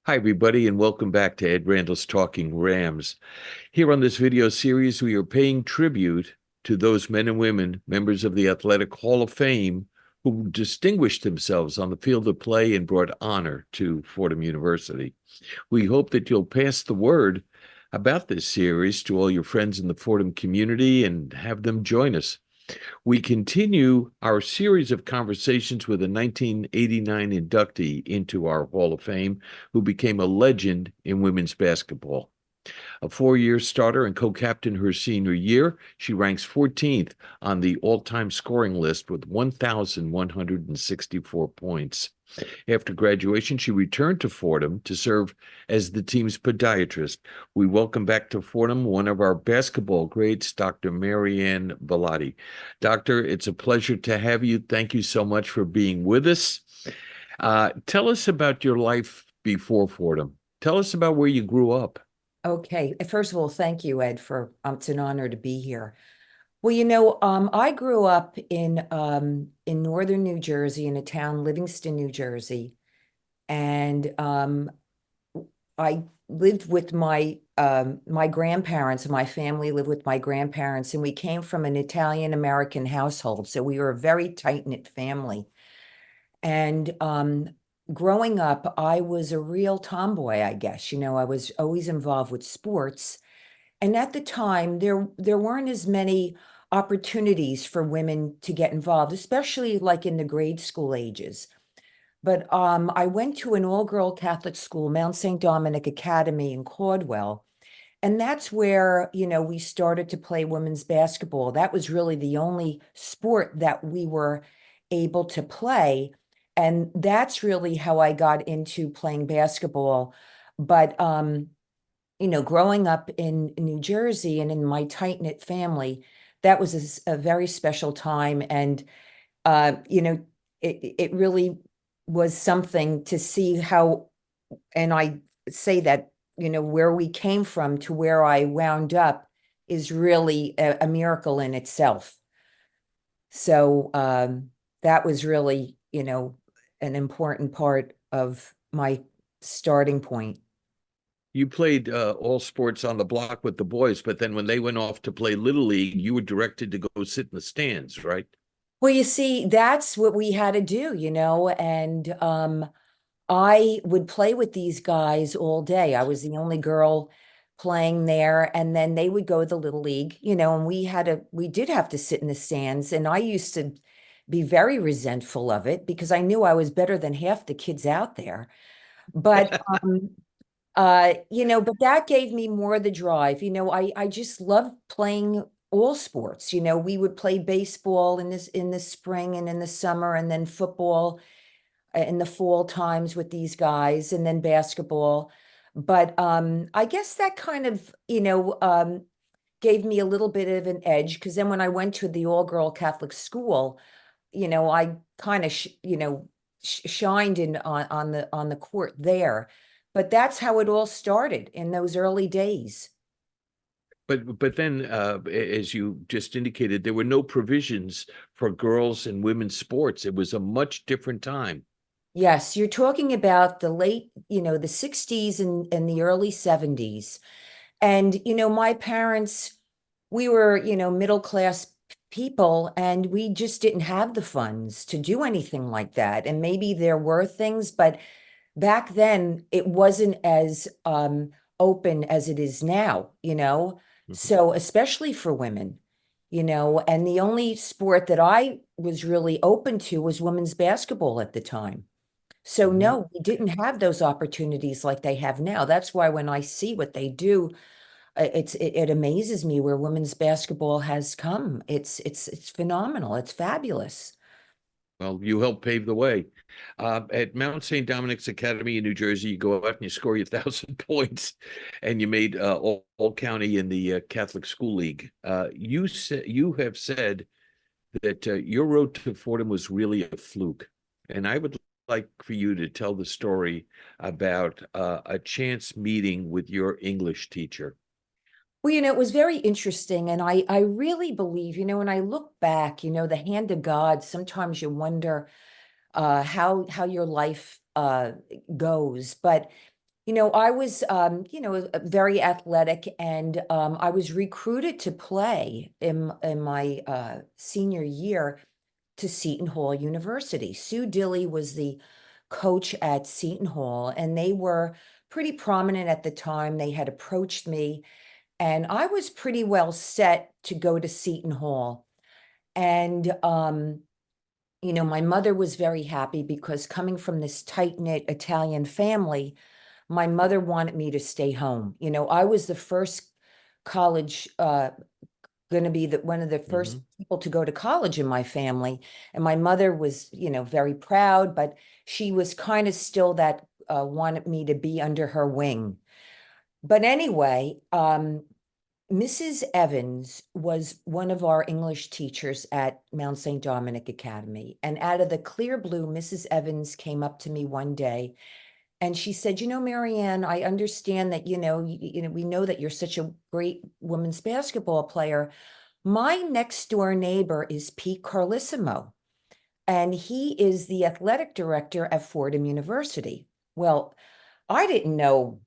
Hi, everybody, and welcome back to Ed Randall's Talking Rams. Here on this video series, we are paying tribute to those men and women, members of the Athletic Hall of Fame, who distinguished themselves on the field of play and brought honor to Fordham University. We hope that you'll pass the word about this series to all your friends in the Fordham community and have them join us. We continue our series of conversations with a 1989 inductee into our Hall of Fame who became a legend in women's basketball. A four-year starter and co-captain her senior year, she ranks 14th on the all-time scoring list with 1,164 points. After graduation, she returned to Fordham to serve as the team's podiatrist. We welcome back to Fordham one of our basketball greats, Dr. Marianne Bilotti. Doctor, it's a pleasure to have you. Thank you so much for being with us. Tell us about your life before Fordham. Tell us about where you grew up. Okay. First of all, thank you, Ed, for it's an honor to be here. Well, I grew up in northern New Jersey, in a town, Livingston, New Jersey, and I lived with my grandparents. My family lived with my grandparents, and we came from an Italian American household, so we were a very tight-knit family. And growing up, I was a real tomboy, I guess. I was always involved with sports. And at the time, there weren't as many opportunities for women to get involved, especially like in the grade school ages. But I went to an all-girl Catholic school, Mount St. Dominic Academy in Caldwell. And that's where, we started to play women's basketball. That was really the only sport that we were able to play. And that's really how I got into playing basketball. But growing up in New Jersey and in my tight-knit family, that was a very special time. And, it really was something to see how, and I say that, where we came from to where I wound up is really a miracle in itself. So that was really, an important part of my starting point. You played all sports on the block with the boys, but then when they went off to play Little League, you were directed to go sit in the stands, right? Well, you see, that's what we had to do, and I would play with these guys all day. I was the only girl playing there, and then they would go to the Little League, and we did have to sit in the stands, and I used to be very resentful of it because I knew I was better than half the kids out there. But but that gave me more the drive. I just love playing all sports. We would play baseball in the spring and in the summer, and then football in the fall times with these guys, and then basketball. But I guess that kind of, gave me a little bit of an edge, because then when I went to the all-girl Catholic school, I kind of, shined in on the court there. But that's how it all started in those early days. But then, as you just indicated, there were no provisions for girls and women's sports. It was a much different time. Yes, you're talking about the late, the 60s and the early 70s. And, my parents, we were, middle class people, and we just didn't have the funds to do anything like that. And maybe there were things, but back then it wasn't as open as it is now. Mhm. So especially for women, and the only sport that I was really open to was women's basketball at the time. So Mhm. no, we didn't have those opportunities like they have now. That's why when I see what they do, it amazes me where women's basketball has come. It's phenomenal. It's fabulous. Well, you helped pave the way. At Mount St. Dominic's Academy in New Jersey, you go out and you score your 1,000 points, and you made all county in the Catholic School League. You have said that your road to Fordham was really a fluke, and I would like for you to tell the story about a chance meeting with your English teacher. Well, it was very interesting. And I really believe, when I look back, the hand of God, sometimes you wonder how your life goes. But I was, very athletic, and I was recruited to play in my senior year to Seton Hall University. Sue Dilley was the coach at Seton Hall, and they were pretty prominent at the time. They had approached me, and I was pretty well set to go to Seton Hall. And my mother was very happy because coming from this tight-knit Italian family, my mother wanted me to stay home. I was the first college, going to be one of the first Mhm. people to go to college in my family. And my mother was, very proud, but she was kind of still that wanted me to be under her wing. But anyway, Mrs. Evans was one of our English teachers at Mount St. Dominic Academy. And out of the clear blue, Mrs. Evans came up to me one day and she said, Marianne, I understand that, we know that you're such a great women's basketball player. My next door neighbor is Pete Carlissimo, and he is the athletic director at Fordham University. Well, I didn't know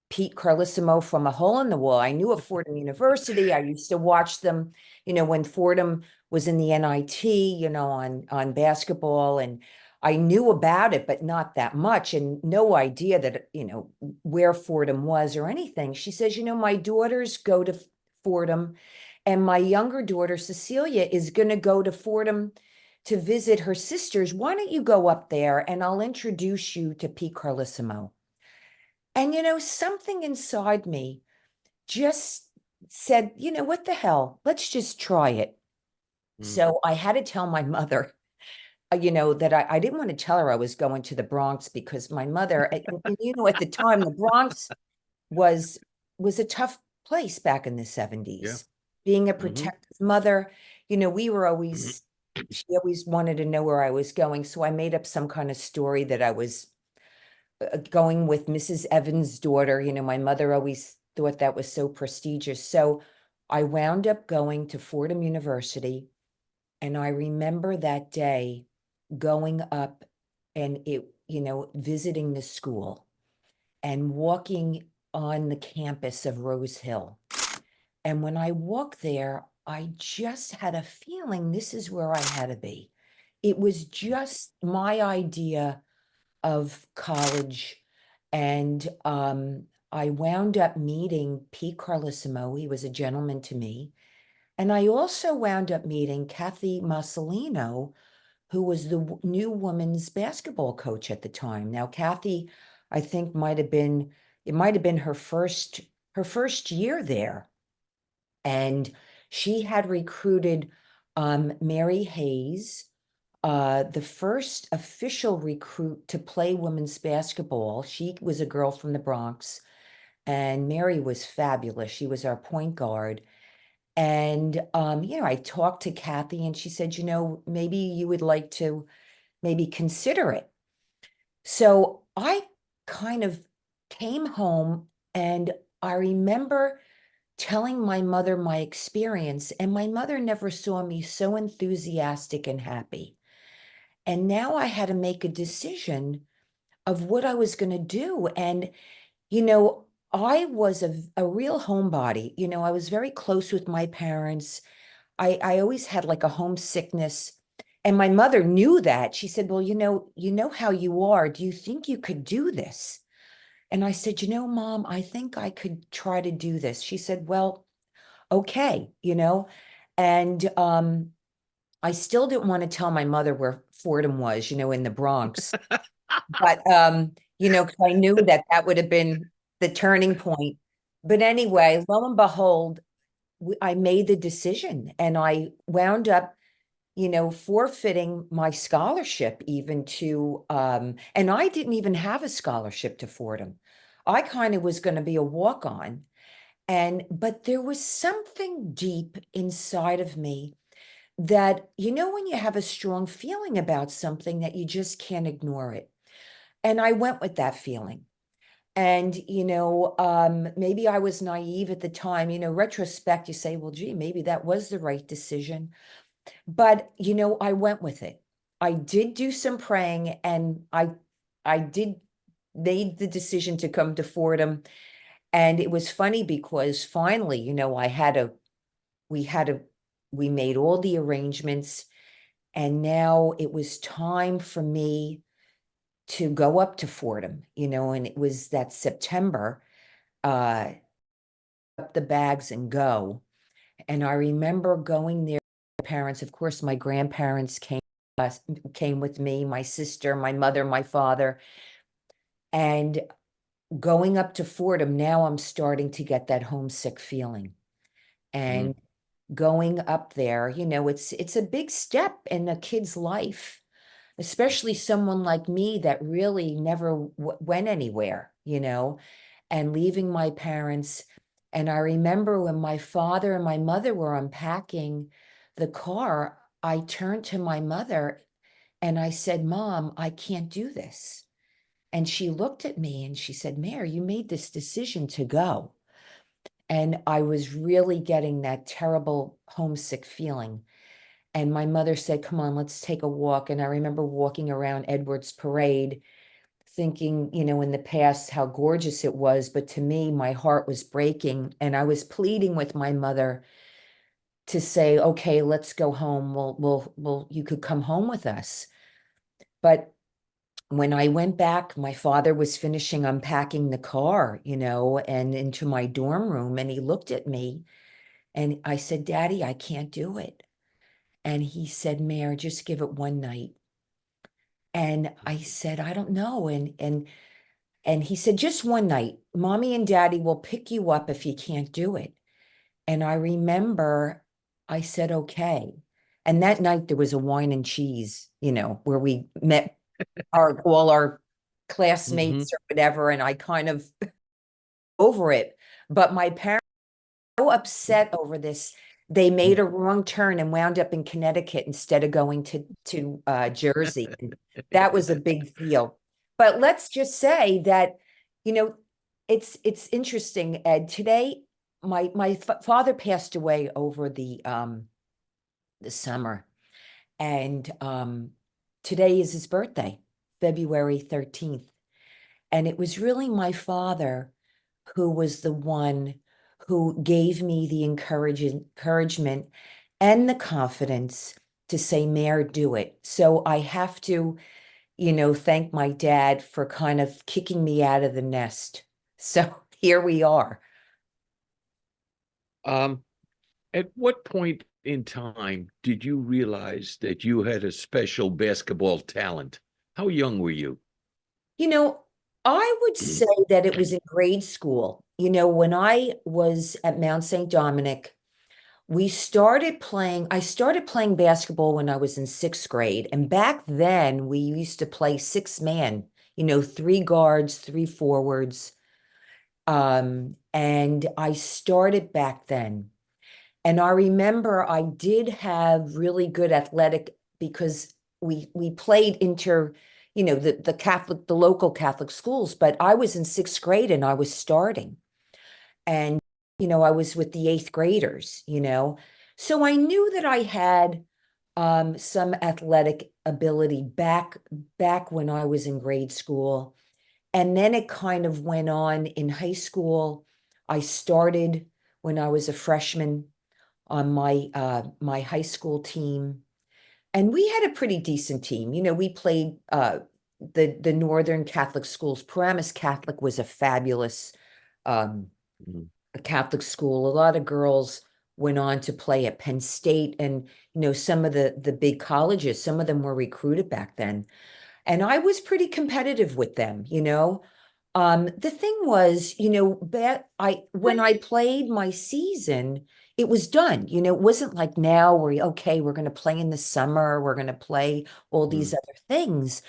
Pete Carlissimo from a hole in the wall. I knew of Fordham University. I used to watch them, when Fordham was in the NIT, on basketball, and I knew about it, but not that much, and no idea that, where Fordham was or anything. She says, my daughters go to Fordham, and my younger daughter, Cecilia, is going to go to Fordham to visit her sisters. Why don't you go up there and I'll introduce you to Pete Carlissimo? And something inside me just said, what the hell? Let's just try it. Mm. So I had to tell my mother, that I didn't want to tell her I was going to the Bronx because my mother, and at the time, the Bronx was was a tough place back in the Yeah. 70s. Being a Mhm. protective mother, we were always, she always wanted to know where I was going. So I made up some kind of story that I was going with Mrs. Evans' daughter. My mother always thought that was so prestigious. So I wound up going to Fordham University. And I remember that day going up and visiting the school and walking on the campus of Rose Hill. And when I walked there, I just had a feeling this is where I had to be. It was just my idea of college. And I wound up meeting Pete Carlissimo. He was a gentleman to me. And I also wound up meeting Kathy Marcelino, who was the new women's basketball coach at the time. Now, Kathy, I think it might have been her first year there. And she had recruited Mary Hayes, the first official recruit to play women's basketball. She was a girl from the Bronx, and Mary was fabulous. She was our point guard. And I talked to Kathy, and she said, maybe you would like to maybe consider it. So I kind of came home, and I remember telling my mother my experience, and my mother never saw me so enthusiastic and happy. And now I had to make a decision of what I was going to do. And, I was a real homebody. I was very close with my parents. I always had like a homesickness. And my mother knew that. She said, well, you know how you are. Do you think you could do this? And I said, Mom, I think I could try to do this. She said, well, okay, and I still didn't want to tell my mother where Fordham was, in the Bronx. But 'cause I knew that that would have been the turning point. But anyway, lo and behold, I made the decision, and I wound up, forfeiting my scholarship even to and I didn't even have a scholarship to Fordham. I kind of was going to be a walk-on. But there was something deep inside of me that, when you have a strong feeling about something that you just can't ignore it. And I went with that feeling. And, maybe I was naive at the time. Retrospect, you say, well, gee, maybe that was the right decision. But, I went with it. I did do some praying, and I did made the decision to come to Fordham. And it was funny because finally, we had a, we made all the arrangements, and now it was time for me to go up to Fordham, and it was that September, uh, up the bags and go. And I remember going there, parents, of course, my grandparents came with me, my sister, my mother, my father, and going up to Fordham. Now I'm starting to get that homesick feeling. Mm. And going up there, it's a big step in a kid's life, especially someone like me that really never went anywhere, and leaving my parents. And I remember when my father and my mother were unpacking the car, I turned to my mother and I said, Mom, I can't do this. And she looked at me and she said, Mare, you made this decision to go. And I was really getting that terrible homesick feeling. And my mother said, Come on, let's take a walk. And I remember walking around Edwards Parade, thinking, in the past how gorgeous it was. But to me, my heart was breaking. And I was pleading with my mother to say, okay, let's go home. You could come home with us. But when I went back, my father was finishing unpacking the car, and into my dorm room. And he looked at me and I said, Daddy, I can't do it. And he said, Mare, just give it one night. And I said, I don't know. And he said, just one night, Mommy and Daddy will pick you up if you can't do it. And I remember I said, okay. And that night there was a wine and cheese, where we met all our Hmm. classmates or whatever. And I kind of over it. But my parents were so upset over this. They made a wrong turn and wound up in Connecticut instead of going to Jersey. And that was a big deal. But let's just say that, you know, it's interesting, Ed. Today, my father passed away over the summer, and today is his birthday, February 13th. And it was really my father who was the one who gave me the encouragement and the confidence to say, Mare, do it. So I have to, thank my dad for kind of kicking me out of the nest. So here we are. Um, at what point in time did you realize that you had a special basketball talent? How young were you? You know, I would say that it was in grade school. When I was at Mount St. Dominic, I started playing basketball when I was in sixth grade. And back then we used to play six man, three guards, three forwards. And I started back then. And I remember I did have really good athletic because we played the local Catholic schools, but I was in sixth grade and I was starting. And, I was with the eighth graders, So I knew that I had some athletic ability back when I was in grade school. And then it kind of went on in high school. I started when I was a freshman on my high school team, and we had a pretty decent team. We played the Northern Catholic schools. Paramus Catholic was a fabulous um, Mhm. Catholic school. A lot of girls went on to play at Penn State, and some of the big colleges. Some of them were recruited back then, and I was pretty competitive with them. The thing was, that when I played my season, it was done. It wasn't like now where, okay, we're going to play in the summer, we're going to play all these Mhm. other things.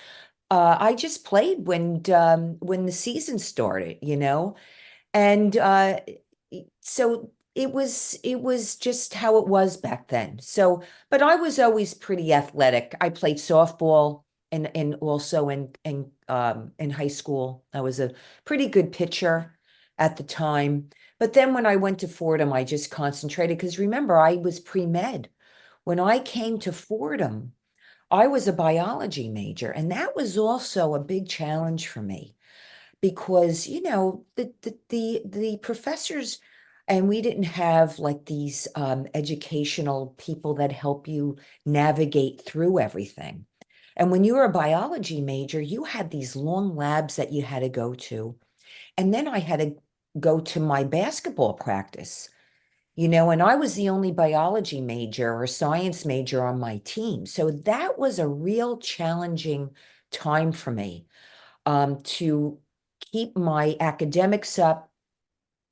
I just played when the season started, and so it was just how it was back then. So, but I was always pretty athletic. I played softball and also in high school. I was a pretty good pitcher at the time. But then when I went to Fordham, I just concentrated because remember, I was pre-med. When I came to Fordham, I was a biology major, and that was also a big challenge for me. because, you know, the professors, and we didn't have like these educational people that help you navigate through everything. And when you were a biology major, you had these long labs that you had to go to. And then I had to go to my basketball practice, you know, and I was the only biology major or science major on my team. So that was a real challenging time for me, to keep my academics up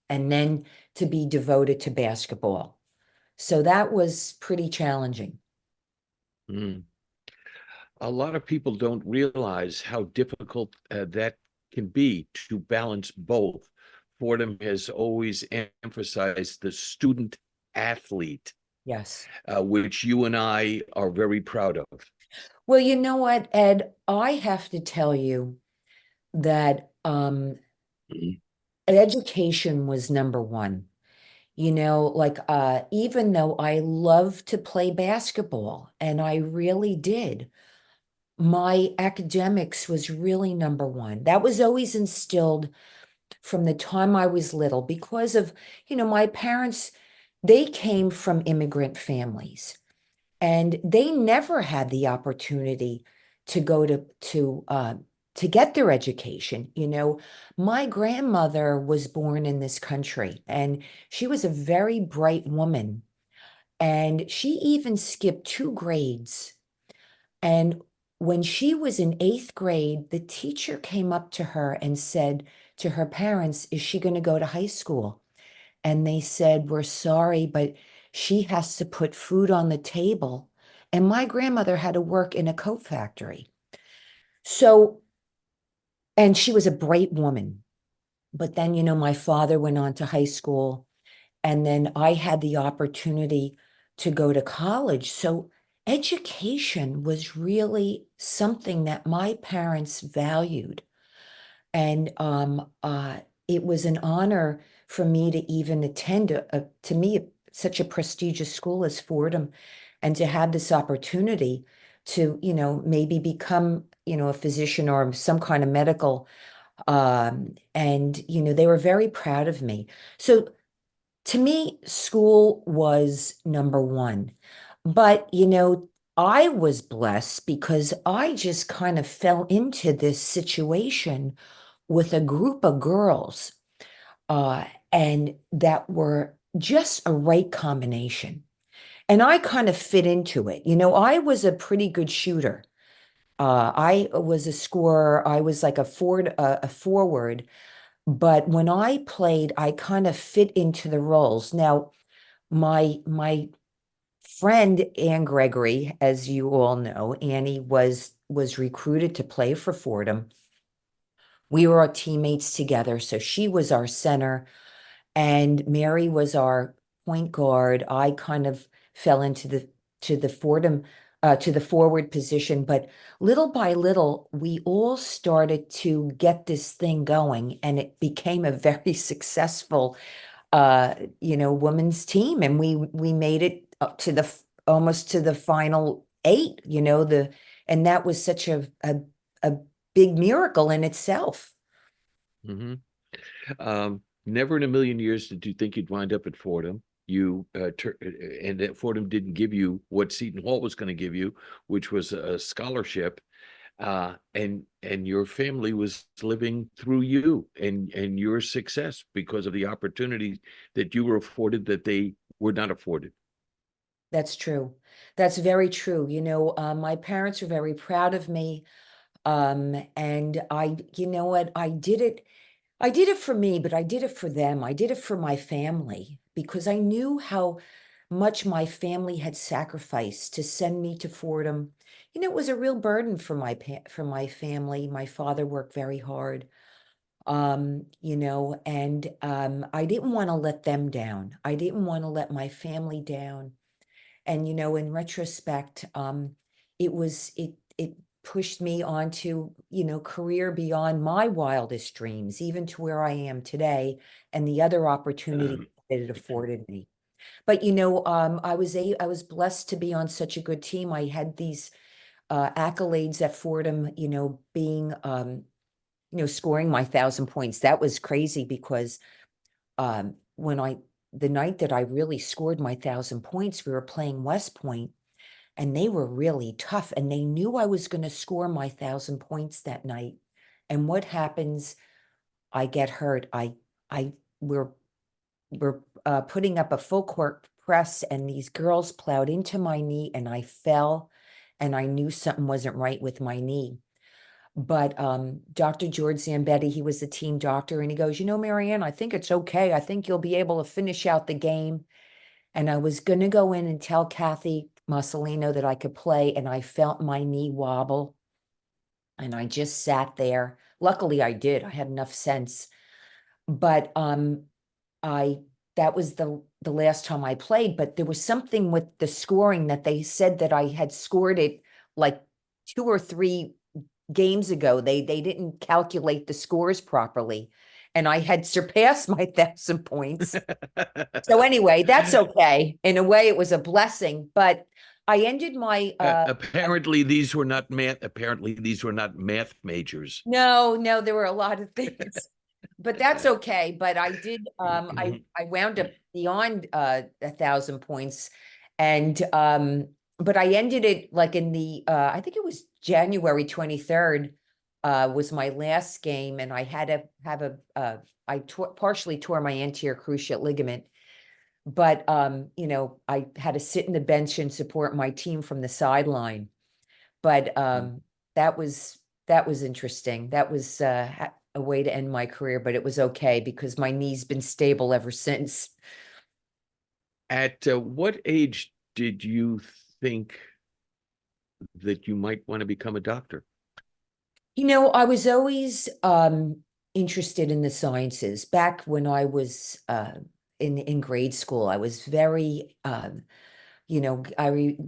and then to be devoted to basketball. So that was pretty challenging. Mm. A lot of people don't realize how difficult that can be to balance both. Fordham has always emphasized the student athlete, Yes. which you and I are very proud of. Well, you know what, Ed, I have to tell you that Mhm. education was number one. You know, like even though I love to play basketball, and I really did, my academics was really number one. That was always instilled from the time I was little because of, you know, my parents, they came from immigrant families and they never had the opportunity to go to get their education. You know, my grandmother was born in this country and she was a very bright woman, and she even skipped 2 grades. And when she was in 8th grade, the teacher came up to her and said to her parents, "Is she going to go to high school?" And they said, "We're sorry, but she has to put food on the table." And my grandmother had to work in a coat factory. So, and she was a bright woman. But then, you know, my father went on to high school, and then I had the opportunity to go to college. So, education was really something that my parents valued. And it was an honor for me to even attend to me, such a prestigious school as Fordham, and to have this opportunity to, you know, maybe become, you know, a physician or some kind of medical. And, you know, they were very proud of me. So to me, school was number one. But, you know, I was blessed because I just kind of fell into this situation with a group of girls, uh, and that were just a right combination. And I kind of fit into it. You know, I was a pretty good shooter. I was a scorer. I was like a forward. But when I played, I kind of fit into the roles. Now, my friend Anne Gregory, as you all know, Annie was recruited to play for Fordham. We were our teammates together, so she was our center, and Mary was our point guard. I kind of fell into the Fordham to the forward position, but little by little, we all started to get this thing going, and it became a very successful you know, women's team, and we made it up to almost to the final eight, you know, and that was such a big miracle in itself. Mhm. Never in a million years did you think you'd wind up at Fordham. And that Fordham didn't give you what Seton Hall was going to give you, which was a scholarship. And your family was living through you and your success because of the opportunities that you were afforded that they were not afforded. That's true. That's very true. You know, my parents were very proud of me. And you know what, I did it for me, but I did it for them. I did it for my family because I knew how much my family had sacrificed to send me to Fordham. You know, it was a real burden for for my family. My father worked very hard, you know, and I didn't want to let them down. I didn't want to let my family down. And, you know, in retrospect, it pushed me onto, you know, career beyond my wildest dreams, even to where I am today and the other opportunities that it afforded me. But, you know, I was blessed to be on such a good team. I had these accolades at Fordham, you know, being scoring my 1,000 points. That was crazy because when the night that I really scored my 1,000 points, we were playing West Point, and they were really tough, and they knew I was going to score my 1,000 points that night. And what happens? I get hurt. I we're putting up a full court press, and these girls plowed into my knee, and I fell, and I knew something wasn't right with my knee. But Dr. George Zambetti, he was the team doctor, and he goes, Marianne, I think it's okay. I think you'll be able to finish out the game. And I was going to go in and tell Kathy Mussolino that I could play, and I felt my knee wobble, and I just sat there. Luckily, I did. I had enough sense. But I that was the last time I played, but there was something with the scoring that they said that I had scored it like 2 or 3 games ago. They didn't calculate the scores properly, and I had surpassed my 1,000 points. So anyway, that's okay. In a way, it was a blessing, but I ended my Apparently, these were not math. Apparently, these were not math majors. no, there were a lot of things, but that's okay. But I did, I wound up beyond 1,000 points, and but I ended it like in the I think it was January 23rd was my last game, and I had to have I partially tore my anterior cruciate ligament, but I had to sit in the bench and support my team from the sideline. But that was interesting. That was a way to end my career, but it was okay because my knee's been stable ever since. At what age did you think that you might want to become a doctor? I was always interested in the sciences. Back when I was in grade school, I was very I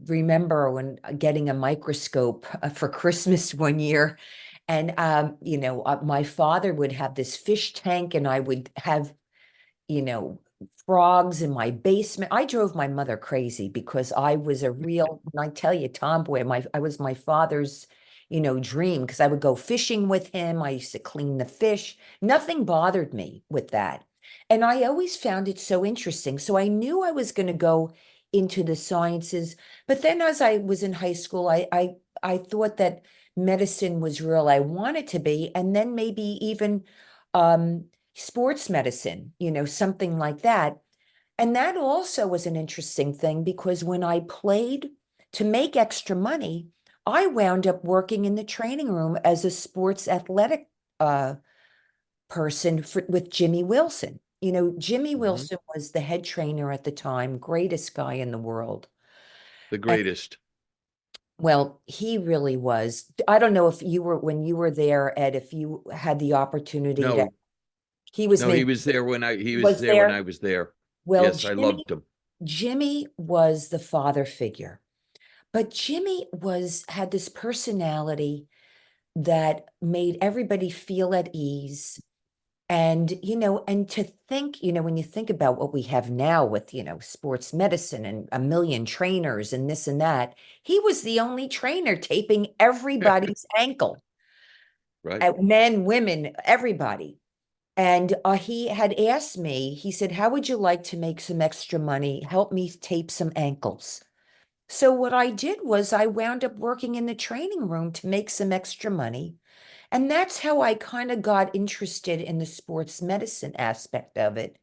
remember when getting a microscope for Christmas one year. And my father would have this fish tank, and I would have you know, frogs in my basement. I drove my mother crazy because I was a real, and I tell you, tomboy. I was my father's, dream, because I would go fishing with him. I used to clean the fish. Nothing bothered me with that. And I always found it so interesting. So I knew I was going to go into the sciences. But then as I was in high school, I thought that medicine was real. I wanted to be, and then maybe even um sports medicine, something like that. And that also was an interesting thing because when I played to make extra money, I wound up working in the training room as a sports athletic uh, person with Jimmy Wilson. Jimmy Mhm. Wilson was the head trainer at the time, greatest guy in the world. The And greatest. well, he really was. I don't know if when you were there, Ed, if you had the opportunity to, No, he was no, he maybe was there when he was was there when there. I was there. Well, Yes, I Jimmy loved him. Jimmy was the father figure, but Jimmy had this personality that made everybody feel at ease. And, and to think, when you think about what we have now with, sports medicine and a million trainers and this and that, he was the only trainer taping everybody's ankle, Right. men, women, everybody. And he had asked me, he said, how would you like to make some extra money? Help me tape some ankles. So what I did was I wound up working in the training room to make some extra money. And that's how I kind of got interested in the sports medicine aspect of it.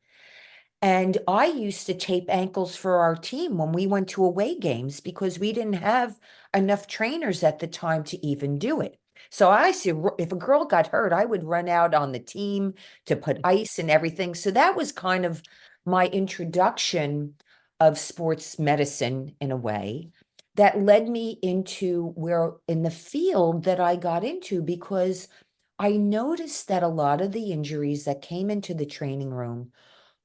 And I used to tape ankles for our team when we went to away games because we didn't have enough trainers at the time to even do it. So I see if a girl got hurt, I would run out on the team to put ice and everything. So that was kind of my introduction of sports medicine in a way that led me into where in the field that I got into because I noticed that a lot of the injuries that came into the training room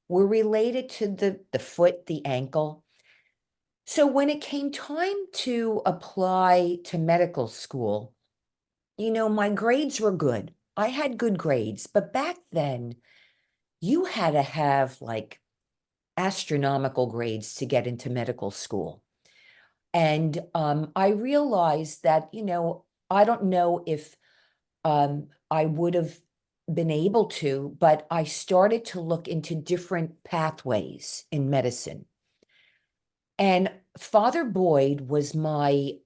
were related to the foot, the ankle. So when it came time to apply to medical school, my grades were good. I had good grades, but back then you had to have like astronomical grades to get into medical school. And I realized that, I don't know if I would have been able to, but I started to look into different pathways in medicine. And Father Boyd was my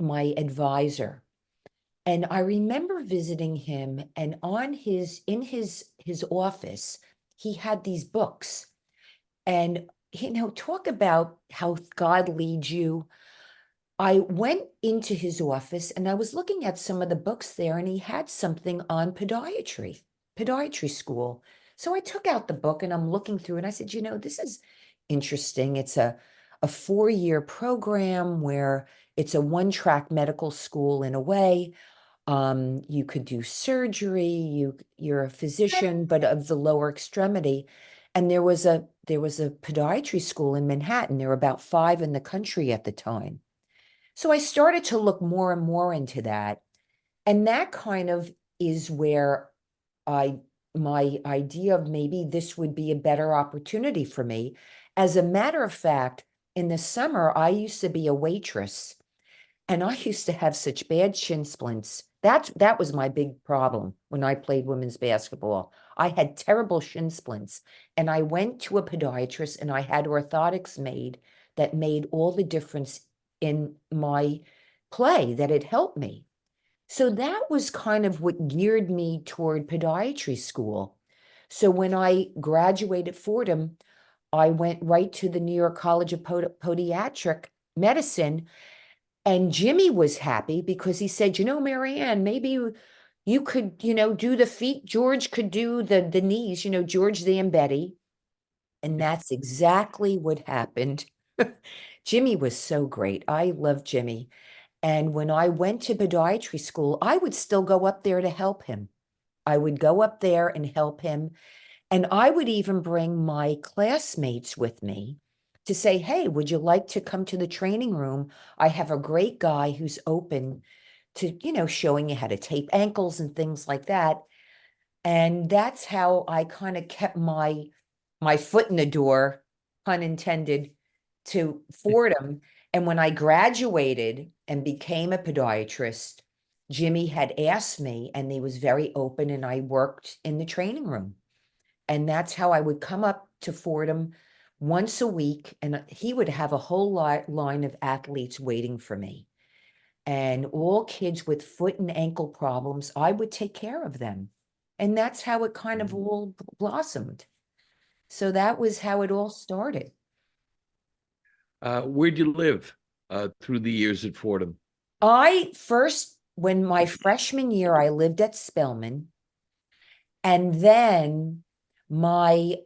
advisor. And I remember visiting him, and on his in his office, he had these books. And talk about how God leads you. I went into his office and I was looking at some of the books there, and he had something on podiatry school. So I took out the book and I'm looking through, and I said, this is interesting. It's a 4-year program where it's a one-track medical school in a way. You could do surgery, you're a physician, but of the lower extremity. And there was a podiatry school in Manhattan. There were about 5 in the country at the time. So I started to look more and more into that. And that kind of is where I my idea of maybe this would be a better opportunity for me. As a matter of fact, in the summer, I used to be a waitress, and I used to have such bad shin splints. That was my big problem when I played women's basketball. I had terrible shin splints, and I went to a podiatrist and I had orthotics made that made all the difference in my play, that it helped me. So that was kind of what geared me toward podiatry school. So when I graduated Fordham, I went right to the New York College of Podiatric Medicine, and Jimmy was happy because he said, Marianne, maybe you could, do the feet. George could do the knees, George, the and Betty. And that's exactly what happened. Jimmy was so great. I love Jimmy. And when I went to podiatry school, I would still go up there to help him. I would go up there and help him. And I would even bring my classmates with me to say, hey, would you like to come to the training room? I have a great guy who's open to, showing you how to tape ankles and things like that. And that's how I kind of kept my foot in the door, pun intended, to Fordham. And when I graduated and became a podiatrist, Jimmy had asked me, and he was very open, and I worked in the training room. And that's how I would come up to Fordham once a week, and he would have a whole line of athletes waiting for me. And all kids with foot and ankle problems, I would take care of them. And that's how it kind of all blossomed. So that was how it all started. Where'd you live through the years at Fordham? When my freshman year, I lived at Spelman. And then my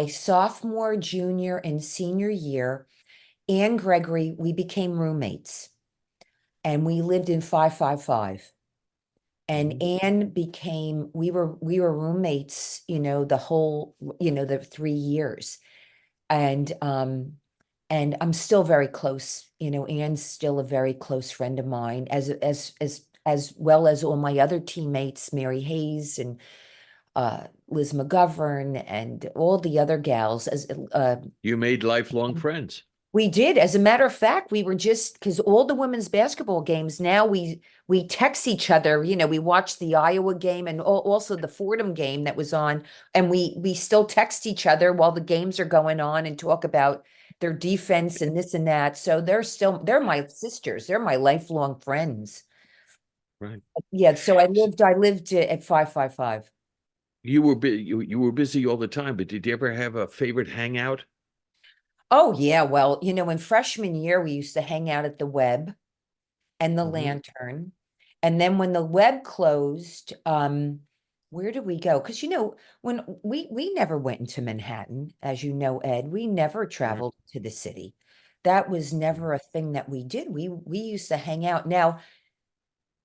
sophomore, junior, and senior year, Anne Gregory, we became roommates, and we lived in 555. And Anne became, we were roommates, the whole, the 3 years. And I'm still very close. Anne's still a very close friend of mine, as well as all my other teammates, Mary Hayes and Liz McGovern and all the other gals. You made lifelong friends. We did. As a matter of fact, we were just, because all the women's basketball games now, we text each other. We watched the Iowa game and also the Fordham game that was on, and we still text each other while the games are going on and talk about their defense and this and that. So they're my sisters. They're my lifelong friends. Right. Yeah. So I lived at 555. You were busy all the time, but did you ever have a favorite hangout? Oh yeah. Well, in freshman year, we used to hang out at the Web and the Mhm. Lantern. And then when the Web closed, where did we go? Because when we never went into Manhattan, as you know, Ed, we never Right. traveled to the city. That was Mhm. never a thing that we did. We used to hang out. Now,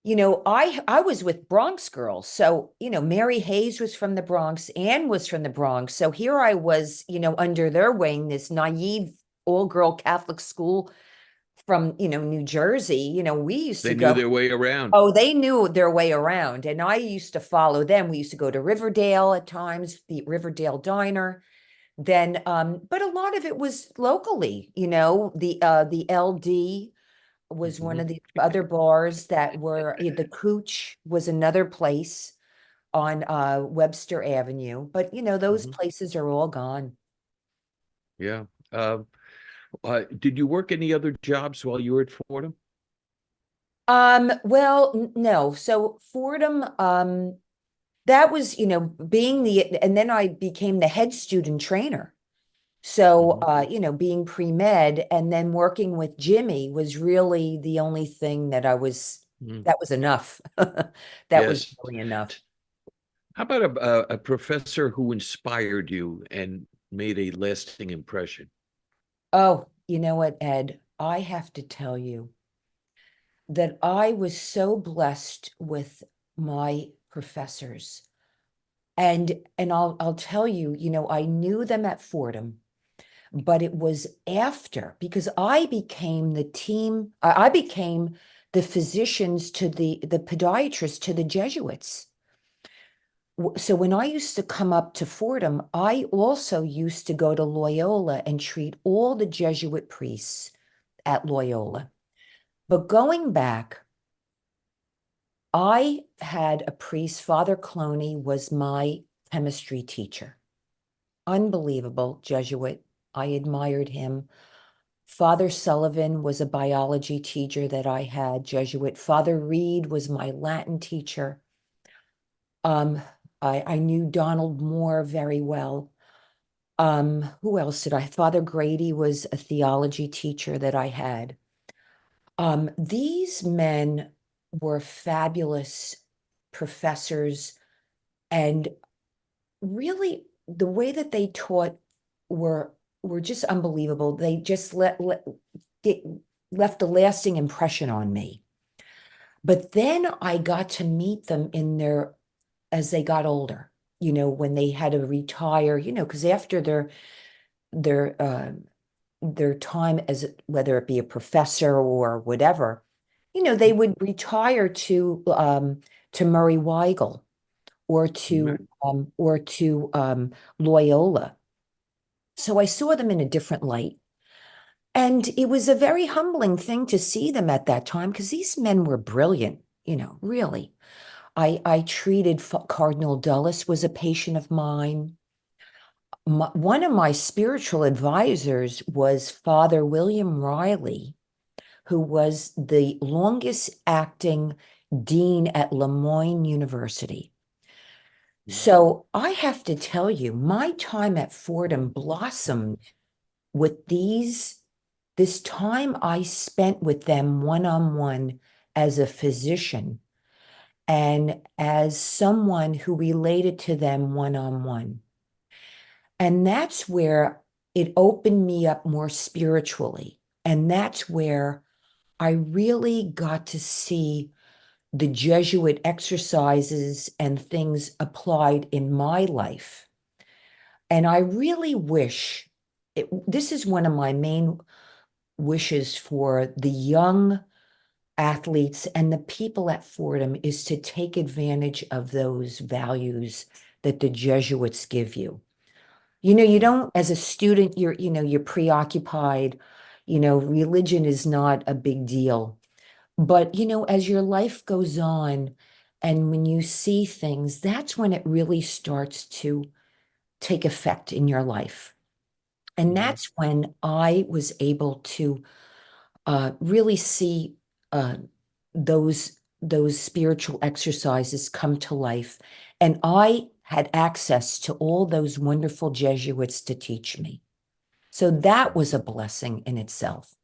I was with Bronx girls. So, Mary Hayes was from the Bronx, Anne was from the Bronx. So here I was, under their wing, this naive all-girl Catholic school from, New Jersey. We used to They knew go. their way around. Oh, they knew their way around, and I used to follow them. We used to go to Riverdale at times, the Riverdale Diner. Then, but a lot of it was locally, the LD was one Mhm. of the other bars that were, the Cooch was another place. on Webster Avenue. But those Mhm. places are all gone. Yeah. Did you work any other jobs while you were at Fordham? Well, no. So Fordham, that was, being and then I became the head student trainer. So, Mhm. being pre-med and then working with Jimmy was really the only thing Mhm. that was enough. That was Yes. really enough. How about a professor who inspired you and made a lasting impression? Oh, you know what, Ed? I have to tell you that I was so blessed with my professors. And I'll tell you, I knew them at Fordham, but it was after because I became the physicians to the podiatrist to the Jesuits. So when I used to come up to Fordham, I also used to go to Loyola and treat all the Jesuit priests at Loyola. But going back, I had a priest, Father Cloney was my chemistry teacher. Unbelievable Jesuit. I admired him. Father Sullivan was a biology teacher that I had, Jesuit. Father Reed was my Latin teacher. Um, I knew Donald Moore very well. Who else did I? Father Grady was a theology teacher that I had. These men were fabulous professors, and really the way that they taught were were just unbelievable. They just it left a lasting impression on me. But then I got to meet them as they got older, when they had to retire, because after their their time as whether it be a professor or whatever, they would retire to Murray Weigel or to Mhm. Loyola. So I saw them in a different light. And it was a very humbling thing to see them at that time because these men were brilliant, really. I treated Cardinal Dulles was a patient of mine. One of my spiritual advisors was Father William Riley, who was the longest acting dean at Lemoyne University. So I have to tell you, my time at Fordham blossomed with this time I spent with them one-on-one as a physician and as someone who related to them one-on-one. And that's where it opened me up more spiritually. And that's where I really got to see the Jesuit exercises and things applied in my life. And I really wish this is one of my main wishes for the young athletes and the people at Fordham is to take advantage of those values that the Jesuits give you. You don't, as a student, you're preoccupied. Religion is not a big deal. But, as your life goes on and when you see things, that's when it really starts to take effect in your life. And Mhm. that's when I was able to really see uh, those spiritual exercises come to life. And I had access to all those wonderful Jesuits to teach me. So that was a blessing in itself.